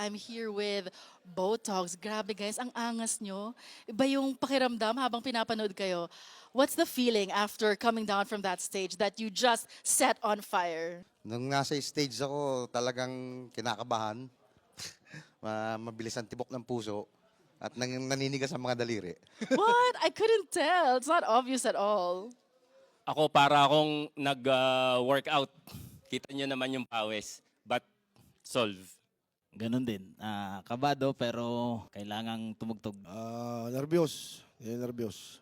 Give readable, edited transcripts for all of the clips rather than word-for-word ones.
I'm here with Botox. Grabe guys, ang angas nyo. Iba yung pakiramdam habang pinapanood kayo. What's the feeling after coming down from that stage that you just set on fire? Nung nasa stage ako, talagang kinakabahan. Mabilis ang tibok ng puso at naninigas ang mga daliri. What? I couldn't tell. It's not obvious at all. Ako para akong nag-workout. Kita nyo naman yung pawis. But solve. Ganun din. Kabado pero kailangang tumugtog. Nervyos. Nervyos.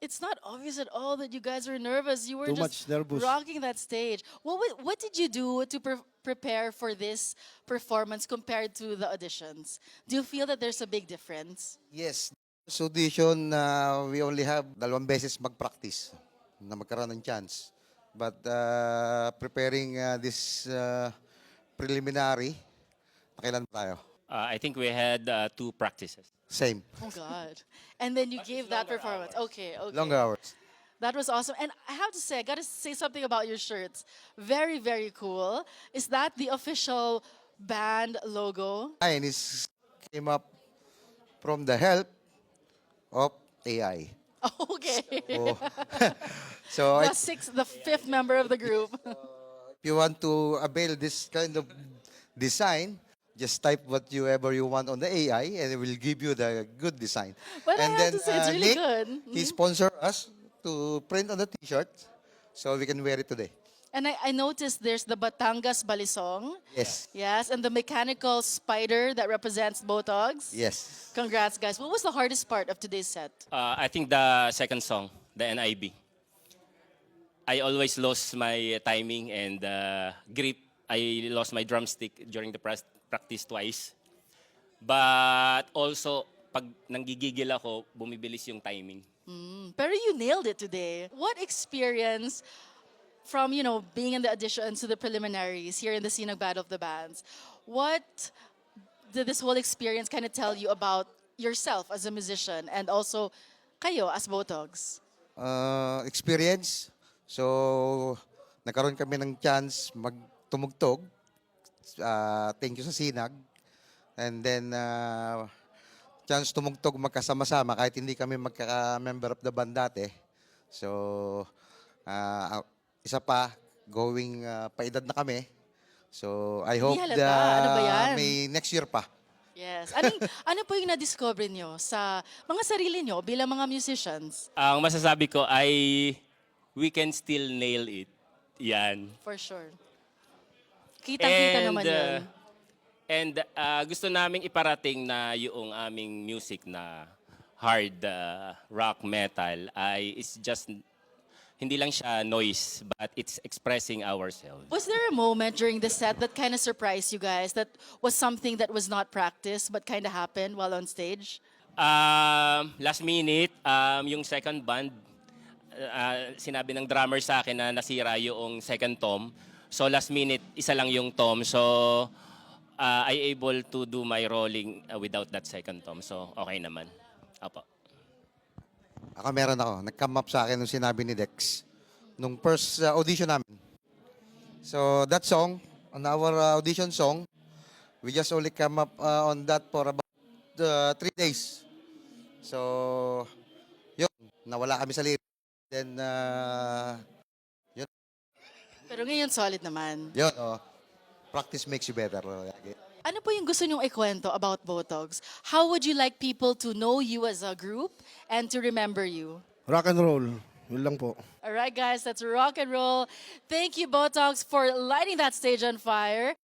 It's not obvious at all that you guys are nervous. You were Too just much nervous. rocking that stage. What did you do to prepare for this performance compared to the auditions? Do you feel that there's a big difference? Yes, sa audition, we only have 2 beses mag-practice na magkaroon ng chance. But preparing this preliminary, kailan tayo? I think we had 2 practices. Same, Oh God! And then you gave that performance. Okay, okay. longer hours. That was awesome. And I have to say, I got to say something about your shirts. Very, very cool. Is that the official band logo? Mine is came up from the help of AI. Okay. Oh. So The fifth member of the group. if you want to avail this kind of design, just type whatever you want on the AI and it will give you the good design. But I and have to say, it's really Nick, good. He sponsored us to print on the t-shirt so we can wear it today. And I noticed there's the Batangas Balisong. Yes. Yes, and the mechanical spider that represents Botox. Yes. Congrats, guys. What was the hardest part of today's set? I think the second song, the NIB. I always lost my timing and grip. I lost my drumstick during the practice twice. But also, pag nanggigigil ako, bumibilis yung timing. Pero you nailed it today. What experience from, being in the auditions to the preliminaries here in the Sinag Battle of the Bands, what did this whole experience kind of tell you about yourself as a musician and also kayo as Botox? Experience. So, nagkaroon kami ng chance magtumugtog. Thank you sa Sinag. And then, chance tumugtog magkasama-sama kahit hindi kami magka-member of the band dati. So, isa pa, going paedad na kami. So, I hope halata. Ano ba yan? may next year pa. Yes. Ano po yung na-discover nyo sa mga sarili nyo bilang mga musicians? Ang masasabi ko ay we can still nail it. Yan. For sure. Kitang-kita naman yun. And gusto naming iparating na yung aming music na hard rock metal ay is just hindi lang siya noise but it's expressing ourselves. Was there a moment during the set that kind of surprised you guys that was something that was not practiced but kind of happened while on stage? Last minute, yung second band, sinabi ng drummer sa akin na nasira yung second tom. So last minute, isa lang yung tom. So I able to do my rolling without that second tom. So okay naman. Apo. Ako meron ako. Nag-come up sa akin nung sinabi ni Dex. Nung first audition namin. So that song, on our audition song, we just only come up on that for about 3 days. So, yun. Nawala kami sa lyrics. Then, yun. Pero ngayon solid naman. Yun, practice makes you better. Ano po yung gusto nyong ikwento about Botox? How would you like people to know you as a group and to remember you? Rock and roll. Yun lang po. All right, guys, that's rock and roll. Thank you, Botox, for lighting that stage on fire.